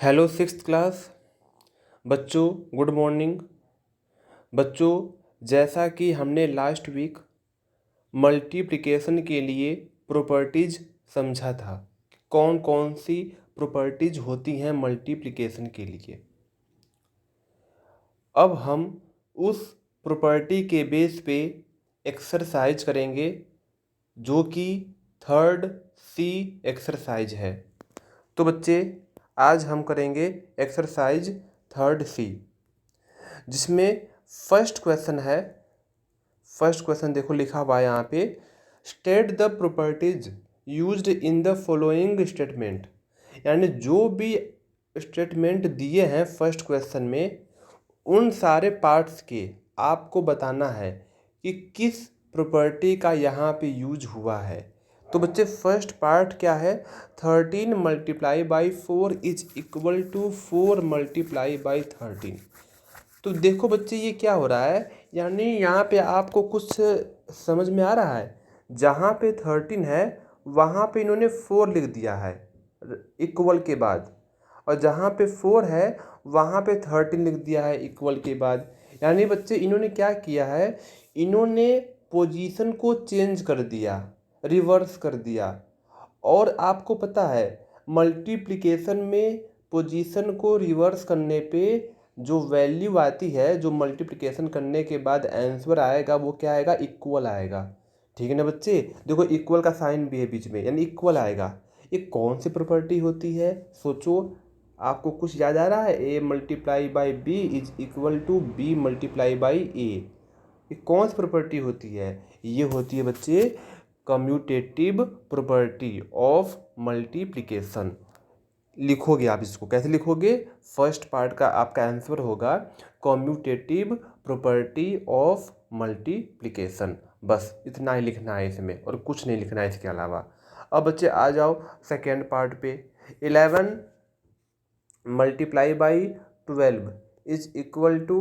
Hello sixth class बच्चों, good morning. बच्चों, जैसा कि हमने लास्ट वीक मल्टीप्लिकेशन के लिए प्रॉपर्टीज समझा था, कौन कौन सी प्रॉपर्टीज होती हैं मल्टीप्लिकेशन के लिए। अब हम उस प्रॉपर्टी के बेस पे एक्सरसाइज करेंगे जो कि थर्ड सी एक्सरसाइज है। तो बच्चे, आज हम करेंगे एक्सरसाइज थर्ड सी, जिसमें फर्स्ट क्वेश्चन है। फर्स्ट क्वेश्चन देखो लिखा हुआ है यहाँ पे, state the properties used in the following statement. यानी जो भी स्टेटमेंट दिए हैं फर्स्ट क्वेश्चन में, उन सारे पार्ट्स के आपको बताना है कि किस प्रॉपर्टी का यहाँ पे यूज हुआ है। तो बच्चे, फर्स्ट पार्ट क्या है? 13 multiply by 4 is equal to 4 multiply by 13। तो देखो बच्चे, ये क्या हो रहा है, यानी यहाँ पे आपको कुछ समझ में आ रहा है। जहाँ पे 13 है वहाँ पे इन्होंने 4 लिख दिया है इक्वल के बाद, और जहाँ पे 4 है वहाँ पे 13 लिख दिया है इक्वल के बाद। यानी बच्चे, इन्होंने क्या किया है, इन्होंने पोजीशन को चेंज कर दिया, रिवर्स कर दिया। और आपको पता है मल्टीप्लिकेशन में पोजीशन को रिवर्स करने पे जो वैल्यू आती है, जो मल्टीप्लिकेशन करने के बाद आंसर आएगा, वो क्या आएगा? इक्वल आएगा। ठीक है ना बच्चे? देखो, इक्वल का साइन भी है बीच में, यानी इक्वल आएगा। ये कौन सी प्रॉपर्टी होती है? सोचो, आपको कुछ याद आ रहा है? A multiply by b is equal to b multiply by a. ये कौन सी प्रॉपर्टी होती है? ये होती है बच्चे कम्यूटेटिव प्रॉपर्टी ऑफ मल्टीप्लिकेशन। लिखोगे आप इसको, कैसे लिखोगे? फर्स्ट पार्ट का आपका आंसर होगा कम्यूटेटिव प्रॉपर्टी ऑफ मल्टीप्लिकेशन। बस इतना ही लिखना है इसमें, और कुछ नहीं लिखना है इसके अलावा। अब बच्चे आ जाओ सेकेंड पार्ट पे। 11 multiply by 12 is equal to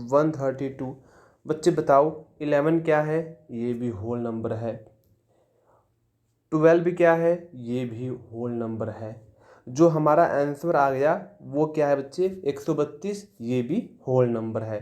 132। बच्चे बताओ, 11 क्या है? ये भी होल नंबर है। 12 क्या है? ये भी होल नंबर है। जो हमारा आंसर आ गया वो क्या है बच्चे? 132। ये भी होल नंबर है।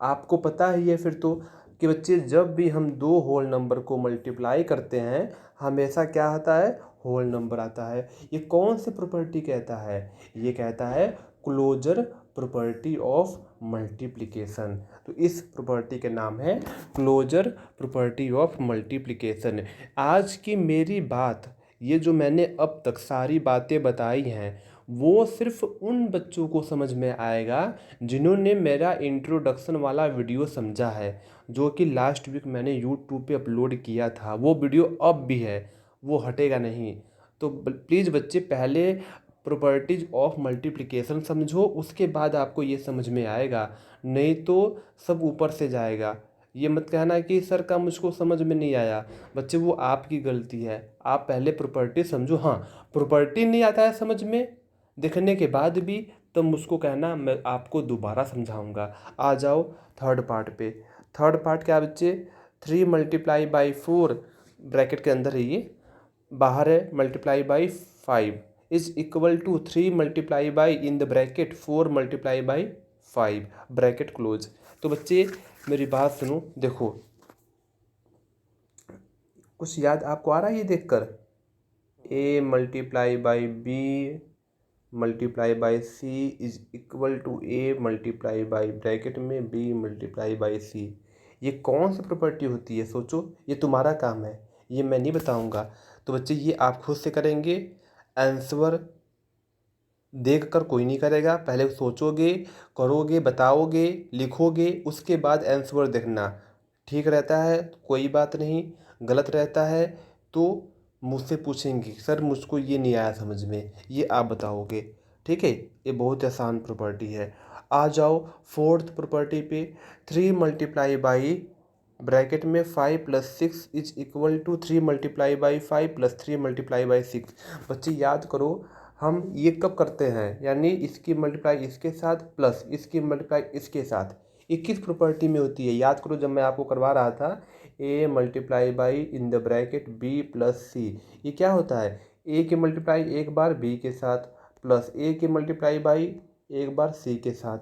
आपको पता ही है फिर तो कि बच्चे, जब भी हम दो होल नंबर को मल्टीप्लाई करते हैं हमेशा क्या आता है? होल नंबर आता है। ये कौन सी प्रॉपर्टी कहता है? ये कहता है क्लोजर प्रॉपर्टी ऑफ मल्टीप्लिकेशन। तो इस प्रॉपर्टी के नाम है क्लोजर प्रॉपर्टी ऑफ मल्टीप्लिकेशन। आज की मेरी बात, ये जो मैंने अब तक सारी बातें बताई हैं, वो सिर्फ उन बच्चों को समझ में आएगा जिन्होंने मेरा इंट्रोडक्शन वाला वीडियो समझा है, जो कि लास्ट वीक मैंने यूट्यूब पे अपलोड किया था। वो वीडियो अब भी है, वो हटेगा नहीं। तो प्लीज़ बच्चे, पहले प्रॉपर्टीज ऑफ मल्टीप्लिकेशन समझो, उसके बाद आपको ये समझ में आएगा, नहीं तो सब ऊपर से जाएगा। ये मत कहना कि सर का मुझको समझ में नहीं आया। बच्चे, वो आपकी गलती है। आप पहले प्रॉपर्टी समझो। हाँ, प्रॉपर्टी नहीं आता है समझ में देखने के बाद भी, तो मुझको कहना, मैं आपको दोबारा समझाऊंगा। आ जाओ थर्ड पार्ट पे। थर्ड पार्ट क्या बच्चे? 3 मल्टीप्लाई बाई 4 ब्रैकेट के अंदर है, ये बाहर है, multiply by 5 is equal to 3 multiply by in the bracket 4 multiply by 5 bracket close. तो बच्चे मेरी बात सुनो, देखो कुछ याद आपको आ रहा है ये देखकर? A multiply by b multiply by c is equal to a multiply by bracket में बी मल्टीप्लाई बाई सी। ये कौन सी प्रॉपर्टी होती है? सोचो, ये तुम्हारा काम है, ये मैं नहीं बताऊंगा। तो बच्चे, ये आप खुद से करेंगे। आंसर देख कर कोई नहीं करेगा, पहले सोचोगे, करोगे, बताओगे, लिखोगे, उसके बाद आंसर देखना। ठीक रहता है तो कोई बात नहीं, गलत रहता है तो मुझसे पूछेंगे, सर मुझको ये नहीं आया समझ में, ये आप बताओगे। ठीक है? ये बहुत आसान प्रॉपर्टी है। आ जाओ फोर्थ प्रॉपर्टी पे। 3 मल्टीप्लाई बाई ब्रैकेट में 5 plus 6 is equal to 3 multiply by 5 plus 3 multiply by 6। बच्चे याद करो, हम ये कब करते हैं? यानी इसकी मल्टीप्लाई इसके साथ प्लस इसकी मल्टीप्लाई इसके साथ। ये किस प्रॉपर्टी में होती है? याद करो, जब मैं आपको करवा रहा था, a multiply by in the bracket b plus c. ये क्या होता है? ए की मल्टीप्लाई एक बार बी के साथ, प्लस ए के मल्टीप्लाई बाई एक बार सी के साथ।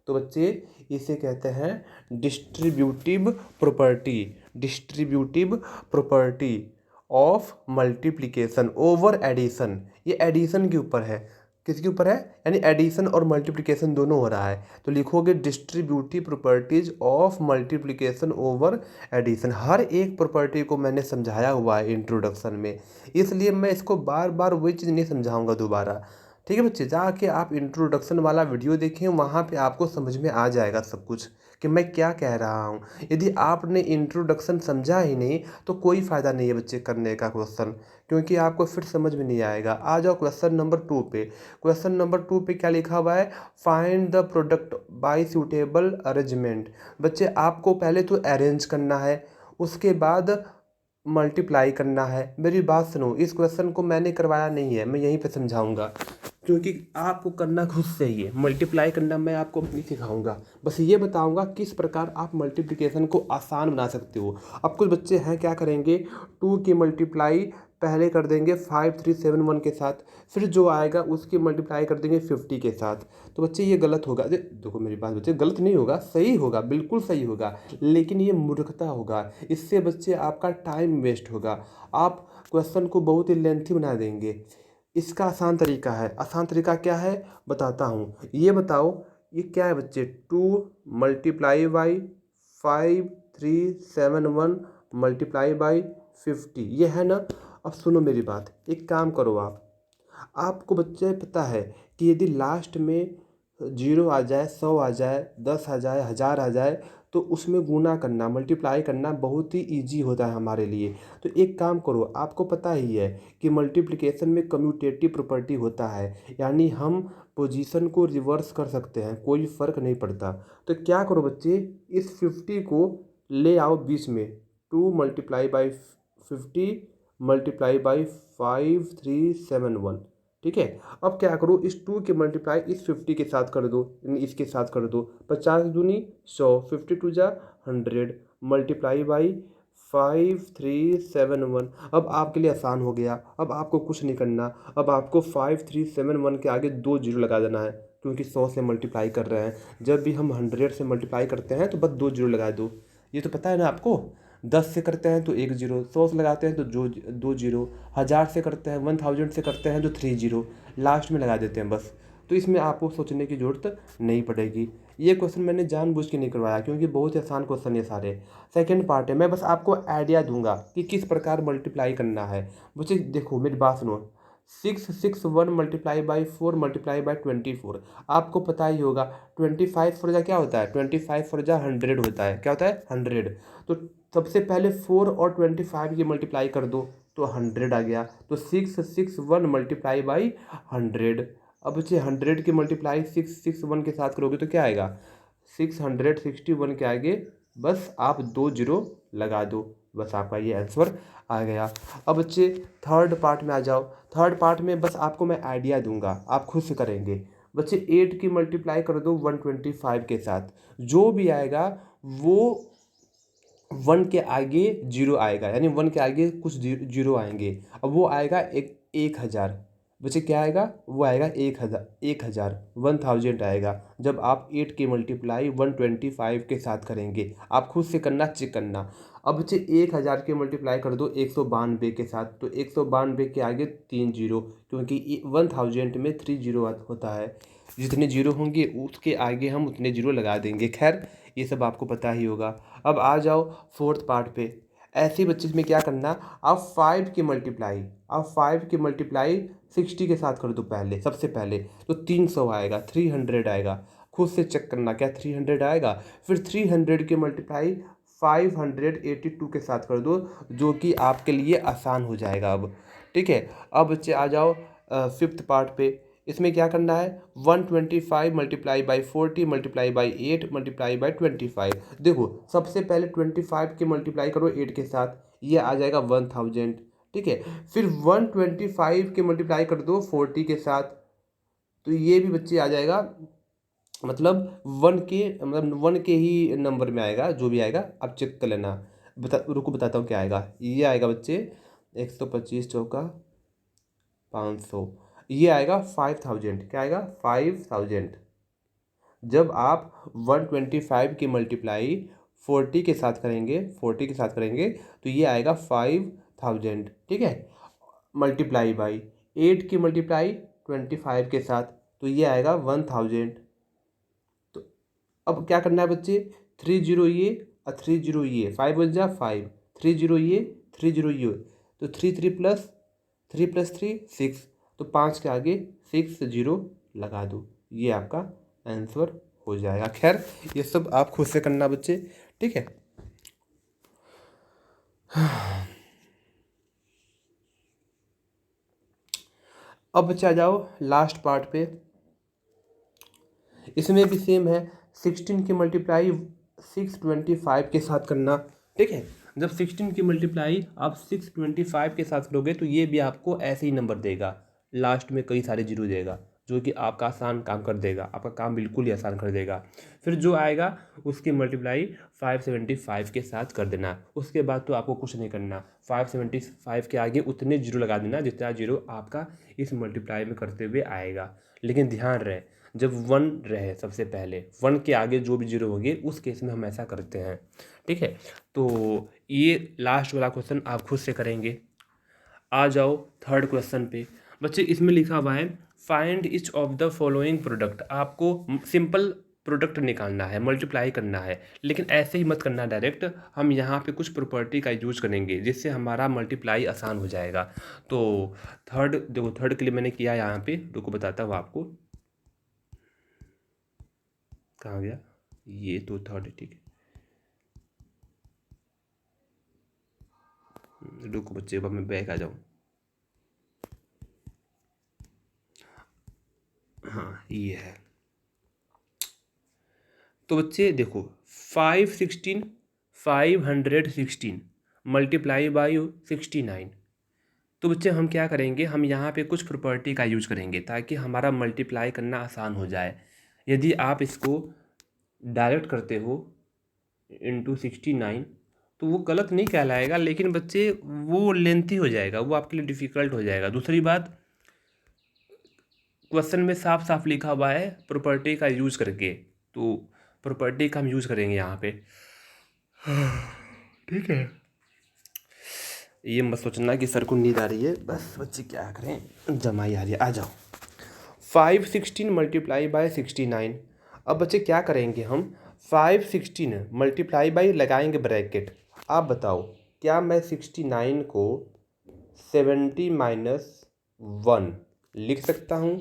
तो बच्चे इसे कहते हैं distributive property, distributive property of multiplication over addition. ये एडिशन के ऊपर है, किसके ऊपर है, यानी एडिशन और मल्टीप्लिकेशन दोनों हो रहा है। तो लिखोगे distributive properties of multiplication over addition. हर एक प्रॉपर्टी को मैंने समझाया हुआ है इंट्रोडक्शन में, इसलिए मैं इसको बार बार वही चीज़ नहीं समझाऊंगा दोबारा। ठीक है बच्चे, जाके आप इंट्रोडक्शन वाला वीडियो देखें, वहाँ पे आपको समझ में आ जाएगा सब कुछ कि मैं क्या कह रहा हूँ। यदि आपने इंट्रोडक्शन समझा ही नहीं तो कोई फ़ायदा नहीं है बच्चे करने का क्वेश्चन, क्योंकि आपको फिर समझ में नहीं आएगा। आ जाओ क्वेश्चन नंबर 2 पे। क्वेश्चन नंबर 2 पे क्या लिखा हुआ है, find the product by suitable arrangement. बच्चे आपको पहले तो अरेंज करना है, उसके बाद मल्टीप्लाई करना है। मेरी बात सुनो, इस क्वेश्चन को मैंने करवाया नहीं है, मैं यहीं पे समझाऊंगा, क्योंकि आपको करना खुद से ही है। मल्टीप्लाई करना मैं आपको नहीं सिखाऊंगा, बस ये बताऊंगा किस प्रकार आप मल्टीप्लिकेशन को आसान बना सकते हो। अब कुछ बच्चे हैं क्या करेंगे, 2 की मल्टीप्लाई पहले कर देंगे 5371 के साथ, फिर जो आएगा उसकी मल्टीप्लाई कर देंगे 50 के साथ। तो बच्चे ये गलत होगा। देखो मेरी बात बच्चे, गलत नहीं होगा, सही होगा, बिल्कुल सही होगा, लेकिन ये मूर्खता होगा। इससे बच्चे आपका टाइम वेस्ट होगा, आप क्वेश्चन को बहुत ही लेंथी बना देंगे। इसका आसान तरीका है। आसान तरीका क्या है बताता हूँ, ये बताओ ये क्या है बच्चे, 2 मल्टीप्लाई बाई 5371 मल्टीप्लाई बाई 50, ये है ना। अब सुनो मेरी बात, एक काम करो आपको बच्चे पता है कि यदि लास्ट में 0 आ जाए, 100 आ जाए, 10 आ जाए, 1000 आ जाए, तो उसमें गुना करना, मल्टीप्लाई करना बहुत ही ईजी होता है हमारे लिए। तो एक काम करो, आपको पता ही है कि मल्टीप्लिकेशन में कम्यूटेटिव प्रॉपर्टी होता है, यानी हम पोजीशन को रिवर्स कर सकते हैं, कोई फ़र्क नहीं पड़ता। तो क्या करो बच्चे, इस 50 को ले आओ बीच में, 2 मल्टीप्लाई बाई 50 मल्टीप्लाई बाई 5371। ठीक है, अब क्या करो, इस 2 की मल्टीप्लाई इस 50 के साथ कर दो, इसके साथ कर दो। 50 दूनी 100, 52 जा 100 मल्टीप्लाई बाई 5371। अब आपके लिए आसान हो गया, अब आपको कुछ नहीं करना। अब आपको 5371 के आगे 2 जीरो लगा देना है, क्योंकि 100 से मल्टीप्लाई कर रहे हैं। जब भी हम 100 से मल्टीप्लाई करते हैं तो बस 2 जीरो लगा दो, ये तो पता है ना आपको। 10 से करते हैं तो 1 जीरो, 100 से लगाते हैं तो 2 जीरो, 1000 से करते हैं, 1000 से करते हैं तो 3 जीरो, लास्ट में लगा देते हैं बस। तो इसमें आपको सोचने की ज़रूरत नहीं पड़ेगी। ये क्वेश्चन मैंने जानबूझ के नहीं करवाया, क्योंकि बहुत ही आसान क्वेश्चन ये सारे। सेकंड पार्ट है, मैं बस आपको आइडिया दूंगा कि किस प्रकार मल्टीप्लाई करना है। बच्चे देखो मेरी बात सुनो, 661 मल्टीप्लाई बाई 4 मल्टीप्लाई बाई 24, आपको पता ही होगा 25 फोर जा क्या होता है, 25 फोर जा 100 होता है। क्या होता है, 100। तो सबसे पहले 4 और 25 की मल्टीप्लाई कर दो तो 100 आ गया। तो 661 मल्टीप्लाई बाई 100। अब बच्चे 100 की मल्टीप्लाई 661 के साथ करोगे तो क्या आएगा, 661 के आगे बस आप 2 जीरो लगा दो, बस आपका ये आंसर आ गया। अब बच्चे थर्ड पार्ट में आ जाओ। थर्ड पार्ट में बस आपको मैं आइडिया दूंगा, आप खुद से करेंगे। बच्चे 8 की मल्टीप्लाई कर दो 125 के साथ, जो भी आएगा वो 1 के आगे जीरो आएगा, यानी 1 के आगे कुछ जीरो आएंगे। अब वो आएगा 1000। बच्चे क्या आएगा, वो आएगा 1000 1000 आएगा, जब आप 8 की मल्टीप्लाई 125 के साथ करेंगे। आप खुद से करना, चेक करना। अब बच्चे 1000 की मल्टीप्लाई कर दो 192 के साथ, तो 192 के आगे 3 जीरो, क्योंकि 1000 में 3 जीरो होता है। जितने जीरो होंगे उसके आगे हम उतने जीरो लगा देंगे। खैर ये सब आपको पता ही होगा। अब आ जाओ फोर्थ पार्ट पे। ऐसे बच्चे में क्या करना, आप 5 की मल्टीप्लाई, आप 5 की मल्टीप्लाई 60 के साथ कर दो पहले, सबसे पहले तो 300 आएगा, 300 आएगा। खुद से चेक करना क्या 300 आएगा। फिर 300 की मल्टीप्लाई 582 के साथ कर दो, जो कि आपके लिए आसान हो जाएगा अब। ठीक है, अब बच्चे आ जाओ फिफ्थ पार्ट पे। इसमें क्या करना है, 125 multiply by 40 multiply by 8 multiply by 25। देखो सबसे पहले 25 की मल्टीप्लाई करो 8 के साथ, ये आ जाएगा 1000। ठीक है, फिर 125 की मल्टीप्लाई कर दो 40 के साथ, तो ये भी बच्चे आ जाएगा, मतलब 1 के ही नंबर में आएगा, जो भी आएगा आप चेक कर लेना। रुको बताता हूँ क्या आएगा। ये आएगा बच्चे 125 चौका 500, ये आएगा 5000। क्या आएगा? 5000। जब आप 125 की मल्टीप्लाई 40 के साथ करेंगे, 40 के साथ करेंगे तो ये आएगा 5000, ठीक है। मल्टीप्लाई बाई 8 की मल्टीप्लाई 25 के साथ तो ये आएगा 1000। तो अब क्या करना है बच्चे, 30 ये और 30 ये, 5 बच जा 5, 30 ये 30 ये, तो 3 प्लस 3 तो 5 के आगे 6 0 लगा दो, ये आपका आंसर हो जाएगा। खैर ये सब आप खुद से करना बच्चे, ठीक है। अब बच्चे आ जाओ लास्ट पार्ट पे। इसमें भी सेम है, 16 की मल्टीप्लाई 625 के साथ करना, ठीक है। जब 16 की मल्टीप्लाई आप 625 के साथ करोगे तो ये भी आपको ऐसे ही नंबर देगा, लास्ट में कई सारे जीरो देगा, जो कि आपका आसान काम कर देगा, आपका काम बिल्कुल ही आसान कर देगा। फिर जो आएगा उसकी मल्टीप्लाई 575 के साथ कर देना। उसके बाद तो आपको कुछ नहीं करना, 575 के आगे उतने जीरो लगा देना जितना जीरो आपका इस मल्टीप्लाई में करते हुए आएगा। लेकिन ध्यान रहे, जब 1 रहे सबसे पहले, 1 के आगे जो भी जीरो होंगे उस केस में हम ऐसा करते हैं, ठीक है। तो ये लास्ट वाला क्वेश्चन आप खुद से करेंगे। आ जाओ थर्ड क्वेश्चन पे। बच्चे इसमें लिखा हुआ है find each of the following product. आपको सिंपल प्रोडक्ट निकालना है, मल्टीप्लाई करना है, लेकिन ऐसे ही मत करना डायरेक्ट। हम यहाँ पे कुछ प्रॉपर्टी का यूज करेंगे जिससे हमारा मल्टीप्लाई आसान हो जाएगा। तो थर्ड देखो, थर्ड के लिए मैंने किया यहाँ पे, रुको बताता हूँ आपको। कहाँ गया? ये तो थर्ड है, ठीक है। रुको बच्चे, अब मैं बैक आ जाऊँ। हाँ ये है। तो बच्चे देखो 516 मल्टीप्लाई बाई 69। तो बच्चे हम क्या करेंगे, हम यहाँ पे कुछ प्रॉपर्टी का यूज करेंगे ताकि हमारा मल्टीप्लाई करना आसान हो जाए। यदि आप इसको डायरेक्ट करते हो इंटू 69 तो वो गलत नहीं कहलाएगा, लेकिन बच्चे वो लेंथी हो जाएगा, वो आपके लिए डिफ़िकल्ट हो जाएगा। दूसरी बात, क्वेश्चन में साफ साफ लिखा हुआ है प्रॉपर्टी का यूज करके, तो प्रॉपर्टी का हम यूज करेंगे यहाँ पे, ठीक है। ये मत सोचना कि सर को नींद आ रही है, बस बच्चे क्या करें, जमाई आ रही है। आ जाओ 516 मल्टीप्लाई बाय 69। अब बच्चे क्या करेंगे, हम 516 मल्टीप्लाई बाई लगाएंगे ब्रैकेट। आप बताओ क्या मैं 69 को 70 माइनस 1 लिख सकता हूँ?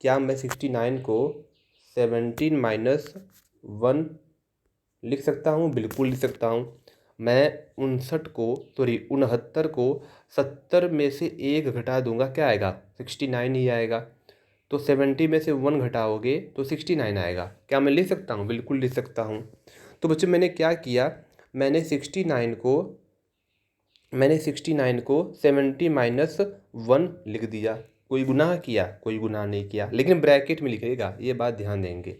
क्या मैं 69 को 17 माइनस 1 लिख सकता हूँ? बिल्कुल लिख सकता हूँ। मैं 69 को 70 में से 1 घटा दूंगा, क्या आएगा? 69 ही आएगा। तो 70 में से 1 घटाओगे तो 69 आएगा। क्या मैं लिख सकता हूँ? बिल्कुल लिख सकता हूँ। तो बच्चे मैंने क्या किया, मैंने 69 को 70 माइनस 1 लिख दिया। कोई गुनाह किया? कोई गुनाह नहीं किया, लेकिन ब्रैकेट में लिखेगा, ये बात ध्यान देंगे।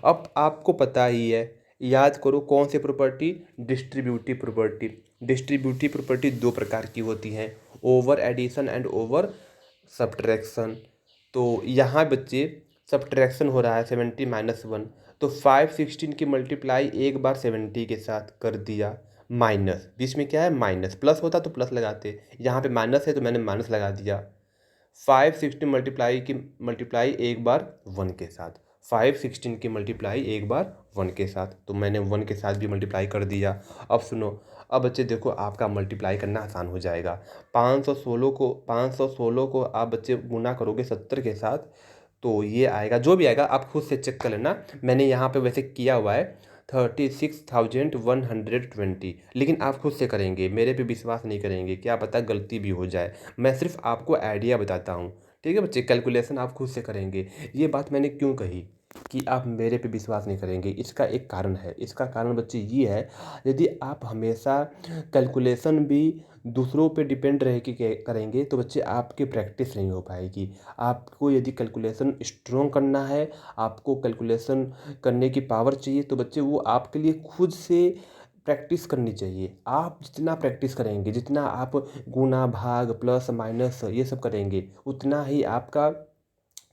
अब आपको पता ही है, याद करो कौन सी property? Distributive property. Distributive property दो प्रकार की होती हैं, over addition and over subtraction. तो यहाँ बच्चे सब्ट्रैक्शन हो रहा है 70 माइनस 1, तो 516 की मल्टीप्लाई एक बार 70 के साथ कर दिया, माइनस बीच में क्या है? माइनस। प्लस होता तो प्लस लगाते, यहाँ पे माइनस है तो मैंने माइनस लगा दिया। 516 मल्टीप्लाई एक बार 1 के साथ, 516 की मल्टीप्लाई एक बार 1 के साथ, तो मैंने 1 के साथ भी मल्टीप्लाई कर दिया। अब सुनो, अब बच्चे देखो आपका मल्टीप्लाई करना आसान हो जाएगा। 516 को आप बच्चे गुना करोगे 70 के साथ, तो ये आएगा, जो भी आएगा आप खुद से चेक कर लेना। मैंने यहाँ पे वैसे किया हुआ है 36,120, लेकिन आप खुद से करेंगे, मेरे पे विश्वास नहीं करेंगे, क्या पता गलती भी हो जाए। मैं सिर्फ आपको आइडिया बताता हूँ, ठीक है बच्चे। कैलकुलेशन आप खुद से करेंगे। ये बात मैंने क्यों कही कि आप मेरे पे विश्वास नहीं करेंगे, इसका एक कारण है। इसका कारण बच्चे ये है, यदि आप हमेशा कैलकुलेशन भी दूसरों पे डिपेंड रह के करेंगे तो बच्चे आपकी प्रैक्टिस नहीं हो पाएगी। आपको यदि कैलकुलेशन स्ट्रॉन्ग करना है, आपको कैलकुलेशन करने की पावर चाहिए, तो बच्चे वो आपके लिए खुद से प्रैक्टिस करनी चाहिए। आप जितना प्रैक्टिस करेंगे, जितना आप गुना भाग प्लस माइनस ये सब करेंगे, उतना ही आपका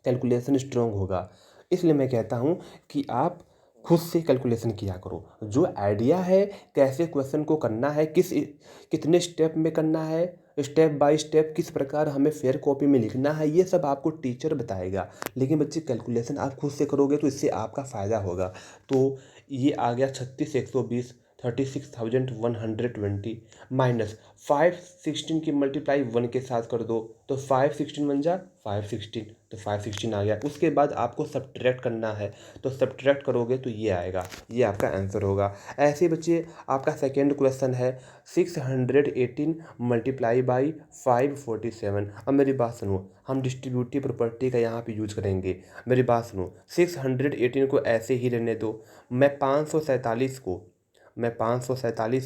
कैलकुलेशन स्ट्रॉन्ग होगा। इसलिए मैं कहता हूँ कि आप खुद से कैलकुलेशन किया करो। जो आइडिया है कैसे क्वेश्चन को करना है, कितने स्टेप में करना है, स्टेप बाय स्टेप किस प्रकार हमें फेयर कॉपी में लिखना है, ये सब आपको टीचर बताएगा। लेकिन बच्चे कैलकुलेशन आप खुद से करोगे तो इससे आपका फ़ायदा होगा। तो ये आ गया 36,120, 36,120 माइनस 516 की मल्टीप्लाई 1 के साथ कर दो तो 516 बन जा 516, तो 516 आ गया। उसके बाद आपको सब्ट्रैक्ट करना है, तो सब्ट्रैक्ट करोगे तो ये आएगा, ये आपका आंसर होगा। ऐसे ही बच्चे आपका सेकेंड क्वेश्चन है 618 मल्टीप्लाई बाई 547। अब मेरी बात सुनो, हम डिस्ट्रीब्यूटिव प्रॉपर्टी का यहाँ पे यूज करेंगे। मेरी बात सुनो, 618 को ऐसे ही रहने दो। मैं 547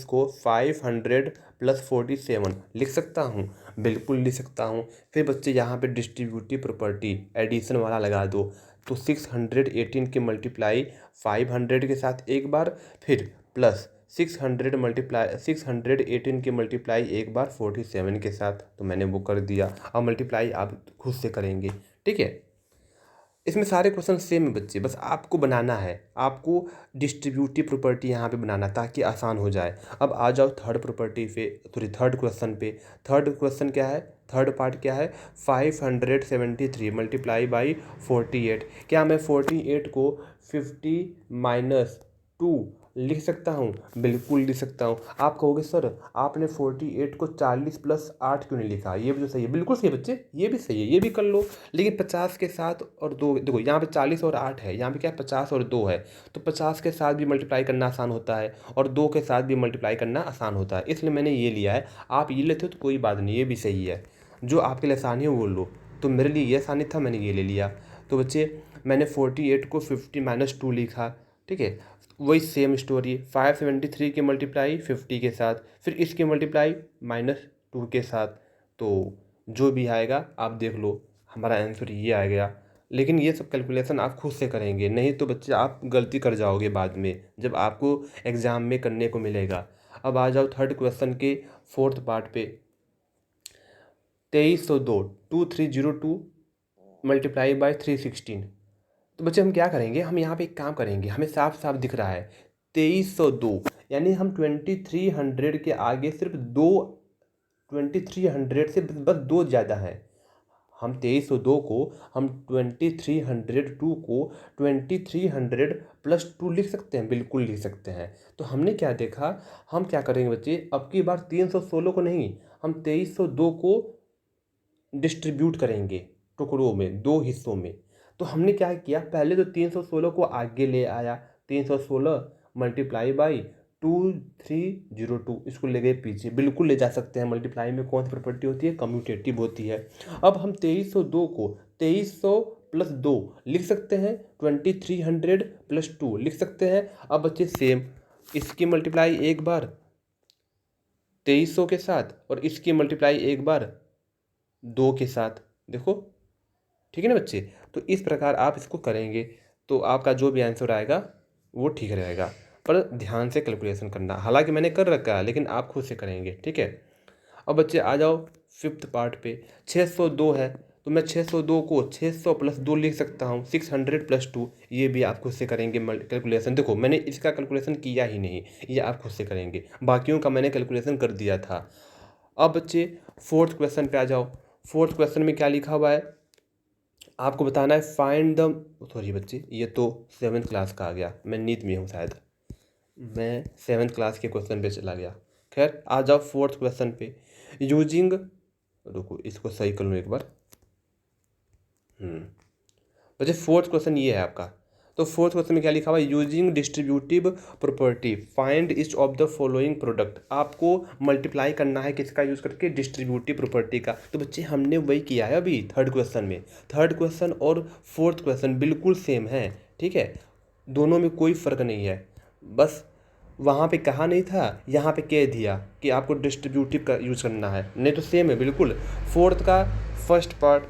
को 500 प्लस 47 लिख सकता हूँ, बिल्कुल लिख सकता हूँ। फिर बच्चे यहाँ पे डिस्ट्रीब्यूटिव प्रॉपर्टी एडिशन वाला लगा दो, तो 618 की मल्टीप्लाई 500 के साथ एक बार, फिर प्लस 618 की मल्टीप्लाई एक बार 47 के साथ, तो मैंने वो कर दिया। अब मल्टीप्लाई आप खुद से करेंगे, ठीक है। इसमें सारे क्वेश्चन सेम है बच्चे, बस आपको बनाना है, आपको डिस्ट्रीब्यूटिव प्रॉपर्टी यहाँ पे बनाना ताकि आसान हो जाए। अब आ जाओ थर्ड प्रॉपर्टी पे, सॉरी थर्ड क्वेश्चन पे। थर्ड क्वेश्चन क्या है, थर्ड पार्ट क्या है, 573 मल्टीप्लाई बाई 48। क्या मैं 48 को 50 माइनस 2 लिख सकता हूँ? बिल्कुल लिख सकता हूँ। आप कहोगे सर आपने 48 को 40 प्लस 8 क्यों नहीं लिखा? ये भी तो सही है, बिल्कुल सही है बच्चे, ये भी सही है, ये भी कर लो। लेकिन 50 के साथ और 2, देखो यहाँ पे 40 और 8 है, यहाँ पे क्या है 50 और 2 है, तो 50 के साथ भी मल्टीप्लाई करना आसान होता है और 2 के साथ भी मल्टीप्लाई करना आसान होता है, इसलिए मैंने ये लिया है। आप ये लेते हो तो कोई बात नहीं, ये भी सही है, जो आपके लिए आसानी है वो लो। तो मेरे लिए ये आसानी था, मैंने ये ले लिया। तो बच्चे मैंने 48 को 50 माइनस 2 लिखा, ठीक है। वही सेम स्टोरी, 573 की मल्टीप्लाई 50 के साथ, फिर इसकी मल्टीप्लाई -2 के साथ, तो जो भी आएगा आप देख लो, हमारा आंसर ये आ गया। लेकिन ये सब कैलकुलेशन आप खुद से करेंगे, नहीं तो बच्चे आप गलती कर जाओगे बाद में जब आपको एग्ज़ाम में करने को मिलेगा। अब आ जाओ थर्ड क्वेश्चन के फोर्थ पार्ट पे। 2302 मल्टीप्लाई बाई 316। तो बच्चे हम क्या करेंगे, हम यहाँ पे एक काम करेंगे, हमें साफ साफ दिख रहा है 2302, यानी हम 2300 के आगे सिर्फ 2, 2300 से बस 2 ज़्यादा है। हम 2302 को, हम 2302 को 2300 प्लस 2 लिख सकते हैं, बिल्कुल लिख सकते हैं। तो हमने क्या देखा, हम क्या करेंगे बच्चे, अब की बार 316 को नहीं, हम 2302 को डिस्ट्रीब्यूट करेंगे टुकड़ों में, 2 हिस्सों में। तो हमने क्या किया, पहले तो 316 को आगे ले आया, 316 मल्टीप्लाई बाई 2302, इसको ले गए पीछे, बिल्कुल ले जा सकते हैं। मल्टीप्लाई में कौन सी प्रॉपर्टी होती है, कम्यूटेटिव होती है। अब हम 2302 को 2300 प्लस 2 लिख सकते हैं, 2300 प्लस 2 लिख सकते हैं। अब बच्चे सेम, इसकी मल्टीप्लाई एक बार 2300 के साथ और इसकी मल्टीप्लाई एक बार 2 के साथ, देखो ठीक है ना बच्चे। तो इस प्रकार आप इसको करेंगे तो आपका जो भी आंसर आएगा वो ठीक रहेगा, पर ध्यान से कैलकुलेशन करना। हालांकि मैंने कर रखा है लेकिन आप खुद से करेंगे, ठीक है। अब बच्चे आ जाओ फिफ्थ पार्ट पे। 602 है तो मैं 602 को 600 प्लस 2 लिख सकता हूँ, 600 प्लस 2, ये भी आप खुद से करेंगे कैलकुलेशन। देखो मैंने इसका कैलकुलेशन किया ही नहीं, ये आप खुद से करेंगे, बाकियों का मैंने कैलकुलेशन कर दिया था। अब बच्चे फोर्थ क्वेश्चन पे आ जाओ। फोर्थ क्वेश्चन में क्या लिखा हुआ है, आपको बताना है फाइंड द, सॉरी बच्चे ये तो 7th क्लास का आ गया, मैं नीट में हूँ शायद, मैं 7th क्लास के क्वेश्चन पे चला गया। खैर आ जाओ फोर्थ क्वेश्चन पे। यूजिंग, रुको इसको सही कर लूँ एक बार। बच्चे फोर्थ क्वेश्चन ये है आपका। तो फोर्थ क्वेश्चन में क्या लिखा हुआ है, using distributive property find each of the following product. आपको मल्टीप्लाई करना है किसका यूज़ करके, डिस्ट्रीब्यूटिव प्रॉपर्टी का। तो बच्चे हमने वही किया है अभी थर्ड क्वेश्चन में। थर्ड क्वेश्चन और फोर्थ क्वेश्चन बिल्कुल सेम है, ठीक है, दोनों में कोई फ़र्क नहीं है। बस वहाँ पे कहा नहीं था, यहाँ पे कह दिया कि आपको डिस्ट्रीब्यूटिव का यूज़ करना है, नहीं तो सेम है बिल्कुल। फोर्थ का फर्स्ट पार्ट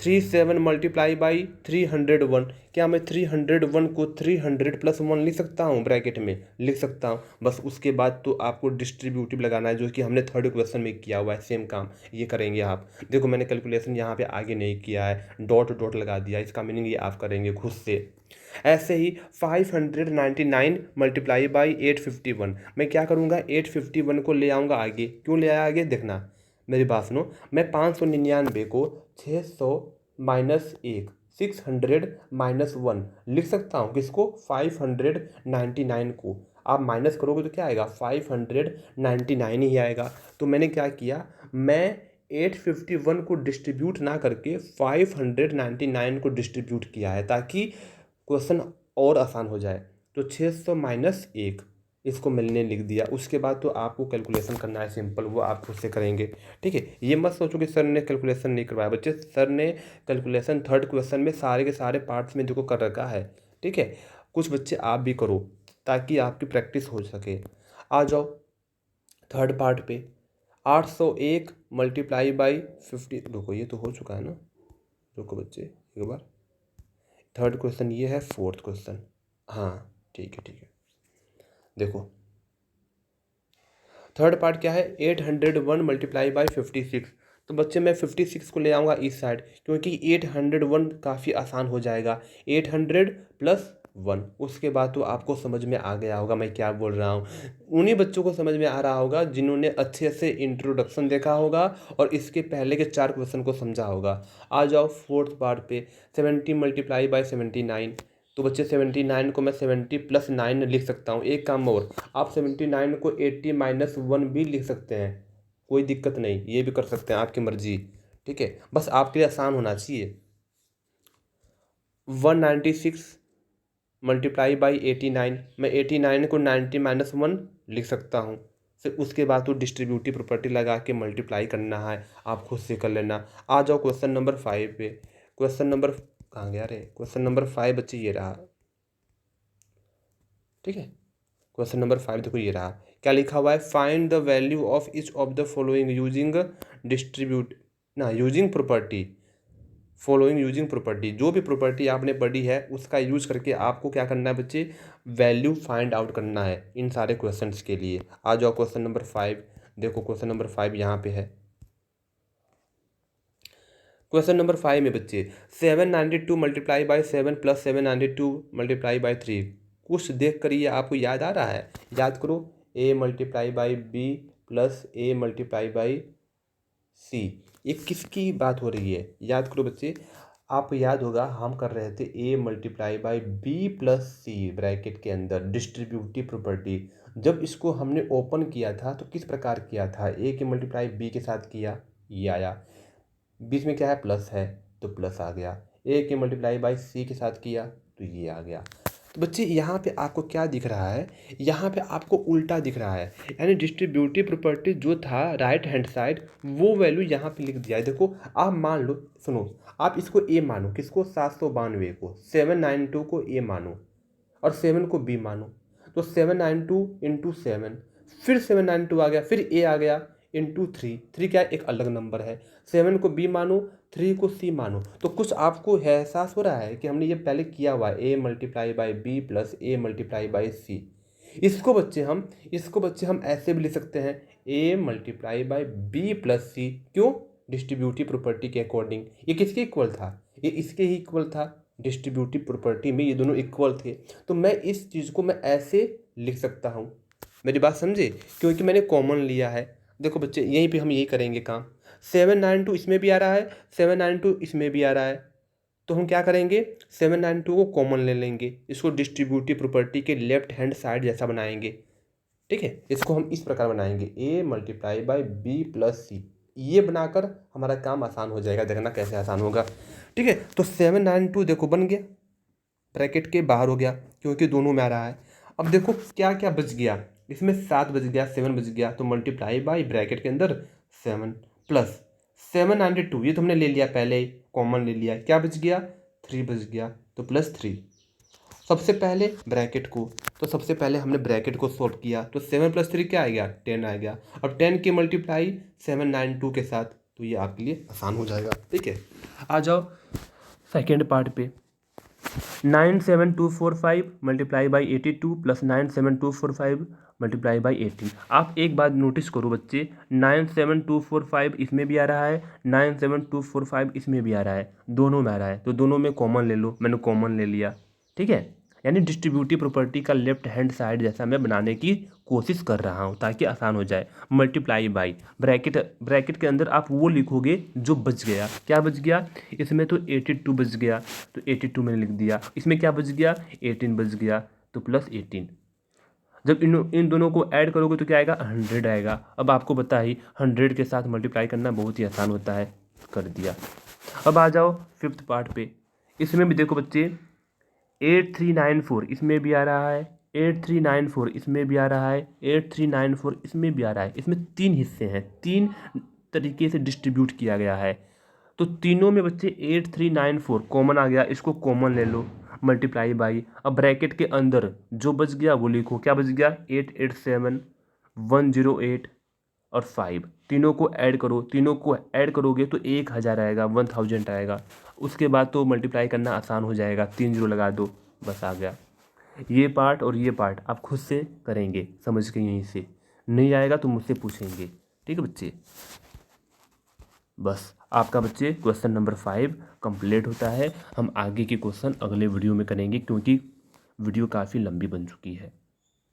37 मल्टीप्लाई बाई 301। क्या मैं 301 को 300 प्लस 1 लिख सकता हूँ? ब्रैकेट में लिख सकता हूँ। बस उसके बाद तो आपको डिस्ट्रीब्यूटिव लगाना है, जो कि हमने थर्ड क्वेश्चन में किया हुआ है। सेम काम ये करेंगे आप। देखो मैंने कैलकुलेशन यहाँ पे आगे नहीं किया है, डॉट डॉट लगा दिया। इसका मीनिंग ये आप करेंगे खुद से। ऐसे ही 599 मल्टीप्लाई बाई 851, मैं क्या करूँगा? 851 को ले आऊँगा आगे। क्यों ले आया आगे? देखना, मेरी बात सुनो। मैं 599 को 600 माइनस 1, 600 माइनस 1 लिख सकता हूँ। किसको? 599 को। आप माइनस करोगे तो क्या आएगा? 599 ही आएगा। तो मैंने क्या किया, मैं 851 को डिस्ट्रीब्यूट ना करके 599 को डिस्ट्रीब्यूट किया है, ताकि क्वेश्चन और आसान हो जाए। तो 600 माइनस 1 इसको मैंने लिख दिया। उसके बाद तो आपको कैलकुलेशन करना है सिंपल, वो आप खुद से करेंगे। ठीक है, ये मत सोचो कि सर ने कैलकुलेशन नहीं करवाया। बच्चे, सर ने कैलकुलेशन थर्ड क्वेश्चन में सारे के सारे पार्ट्स में देखो कर रखा है। ठीक है, कुछ बच्चे आप भी करो ताकि आपकी प्रैक्टिस हो सके। आ जाओ थर्ड पार्ट पे। 801 मल्टीप्लाई बाई 50। रुको, ये तो हो चुका है ना। रुको बच्चे एक बार, थर्ड क्वेश्चन ये है, फोर्थ क्वेश्चन। हाँ ठीक है। देखो थर्ड पार्ट क्या है? 801 मल्टीप्लाई बाई 56। तो बच्चे मैं 56 को ले आऊँगा इस साइड, क्योंकि 801 काफ़ी आसान हो जाएगा। 800 प्लस 1। उसके बाद तो आपको समझ में आ गया होगा मैं क्या बोल रहा हूँ। उन्हीं बच्चों को समझ में आ रहा होगा जिन्होंने अच्छे से इंट्रोडक्शन देखा होगा और इसके पहले के 4 क्वेश्चन को समझा होगा। आ जाओ फोर्थ पार्ट पे। 70 मल्टीप्लाई बाई 79। तो बच्चे 79 को मैं 70 प्लस 9 लिख सकता हूँ। एक काम और, आप 79 को 80 माइनस 1 भी लिख सकते हैं, कोई दिक्कत नहीं, ये भी कर सकते हैं, आपकी मर्जी। ठीक है, बस आपके लिए आसान होना चाहिए। 196 मल्टीप्लाई बाई 89। मैं 89 को 90 माइनस 1 लिख सकता हूँ। फिर उसके बाद तो डिस्ट्रीब्यूटिव प्रॉपर्टी लगा के मल्टीप्लाई करना है, आप खुद से कर लेना। आ जाओ क्वेश्चन नंबर 5 पे। क्वेश्चन नंबर कहाँ गया रे? क्वेश्चन नंबर 5 बच्चे ये रहा। ठीक है, क्वेश्चन नंबर 5 देखो ये रहा। क्या लिखा हुआ है? Find the value of each of the following using distribute ना using property. Following using property, जो भी प्रॉपर्टी आपने पढ़ी है उसका यूज करके आपको क्या करना है बच्चे? वैल्यू फाइंड आउट करना है इन सारे क्वेश्चंस के लिए। आ जाओ क्वेश्चन नंबर 5। देखो क्वेश्चन नंबर 5 यहाँ पे है। क्वेश्चन नंबर 5 में बच्चे 792 multiply by 7 plus 792 multiply by 3। कुछ देख कर ये आपको याद आ रहा है? याद करो, a multiply by b plus a multiply by c. ये किसकी बात हो रही है? याद करो बच्चे, आपको याद होगा हम कर रहे थे a multiply by b plus c bracket के अंदर डिस्ट्रीब्यूटिव प्रॉपर्टी। जब इसको हमने ओपन किया था तो किस प्रकार किया था? a की मल्टीप्लाई b के साथ किया, ये आया। बीच में क्या है? प्लस है, तो प्लस आ गया। ए की मल्टीप्लाई बाई सी के साथ किया तो ये आ गया। तो बच्चे यहाँ पे आपको क्या दिख रहा है? यहाँ पे आपको उल्टा दिख रहा है, यानी डिस्ट्रीब्यूटिव प्रॉपर्टी जो था राइट हैंड साइड, वो वैल्यू यहाँ पे लिख दिया है। देखो आप मान लो, सुनो, आप इसको ए मानो। किसको? 792 को। 792 को ए मानो और 7 को बी मानो। तो 792 इंटू 7, फिर 792 आ गया, फिर ए आ गया इंटू 3। 3 क्या है? एक अलग नंबर है। 7 को बी मानो, 3 को सी मानो। तो कुछ आपको एहसास हो रहा है कि हमने ये पहले किया हुआ है, a multiply by b plus a multiply by c. इसको बच्चे हम ऐसे भी लिख सकते हैं, a multiply by b plus c. क्यों? डिस्ट्रीब्यूटिव प्रॉपर्टी के अकॉर्डिंग। ये किसके इक्वल था? ये इसके ही इक्वल था। डिस्ट्रीब्यूटिव प्रॉपर्टी में ये दोनों इक्वल थे, तो मैं इस चीज़ को मैं ऐसे लिख सकता हूँ। मेरी बात समझे? क्योंकि मैंने कॉमन लिया है। देखो बच्चे यहीं पे हम यही करेंगे काम। 792 इसमें भी आ रहा है, 792 इसमें भी आ रहा है, तो हम क्या करेंगे? 792 को कॉमन ले लेंगे, इसको डिस्ट्रीब्यूटिव प्रॉपर्टी के लेफ्ट हैंड साइड जैसा बनाएंगे। ठीक है, इसको हम इस प्रकार बनाएंगे, ए multiply by b plus c. ये बनाकर हमारा काम आसान हो जाएगा। देखना कैसे आसान होगा। ठीक है, तो 792 देखो बन गया, ब्रैकेट के बाहर हो गया क्योंकि दोनों में आ रहा है। अब देखो क्या क्या बच गया इसमें? 7 बच गया, 7 बच गया, तो मल्टीप्लाई बाई ब्रैकेट के अंदर 7 प्लस 792, ये तो हमने ले लिया पहले ही, कॉमन ले लिया। क्या बच गया? 3 बच गया, तो प्लस 3। सबसे पहले ब्रैकेट को, तो सबसे पहले हमने ब्रैकेट को सॉल्व किया, तो 7 प्लस 3 क्या आ गया? 10 आ गया। अब 10 की मल्टीप्लाई 792 के साथ, तो ये आपके लिए आसान हो जाएगा। ठीक है, आ जाओ सेकेंड पार्ट पे। 97245 multiply by 82 plus 97245 multiply by 18। आप एक बात नोटिस करो बच्चे, 97245 इसमें भी आ रहा है, 97245 इसमें भी आ रहा है, दोनों में आ रहा है, तो दोनों में कॉमन ले लो। मैंने कॉमन ले लिया, ठीक है। यानी डिस्ट्रीब्यूटिव प्रॉपर्टी का लेफ्ट हैंड साइड जैसा मैं बनाने की कोशिश कर रहा हूँ ताकि आसान हो जाए। मल्टीप्लाई बाई ब्रैकेट के अंदर आप वो लिखोगे जो बच गया। क्या बच गया? इसमें तो 82 बच गया, तो 82 मैंने लिख दिया। इसमें क्या बच गया? 18 बच गया, तो प्लस 18। जब इन दोनों को ऐड करोगे तो क्या आएगा? 100 आएगा। अब आपको पता ही 100 के साथ मल्टीप्लाई करना बहुत ही आसान होता है, कर दिया। अब आ जाओ फिफ्थ पार्ट पे। इसमें भी देखो बच्चे 8394 इसमें भी आ रहा है, 8394 इसमें भी आ रहा है, 8394 इसमें भी आ रहा है। इसमें 3 हिस्से हैं, 3 तरीके से डिस्ट्रीब्यूट किया गया है। तो तीनों में बच्चे 8394 कॉमन आ गया, इसको कॉमन ले लो, मल्टीप्लाई बाई। अब ब्रैकेट के अंदर जो बच गया वो लिखो। क्या बच गया? 887 108 और 5। तीनों को ऐड करो, तीनों को ऐड करोगे तो 1000 आएगा, 1000 आएगा। उसके बाद तो मल्टीप्लाई करना आसान हो जाएगा, 3 जीरो लगा दो, बस आ गया। ये पार्ट और ये पार्ट आप खुद से करेंगे, समझ के यहीं से। नहीं आएगा तो मुझसे पूछेंगे, ठीक है बच्चे। बस आपका बच्चे क्वेश्चन नंबर 5 कंप्लीट होता है। हम आगे के क्वेश्चन अगले वीडियो में करेंगे क्योंकि वीडियो काफ़ी लंबी बन चुकी है।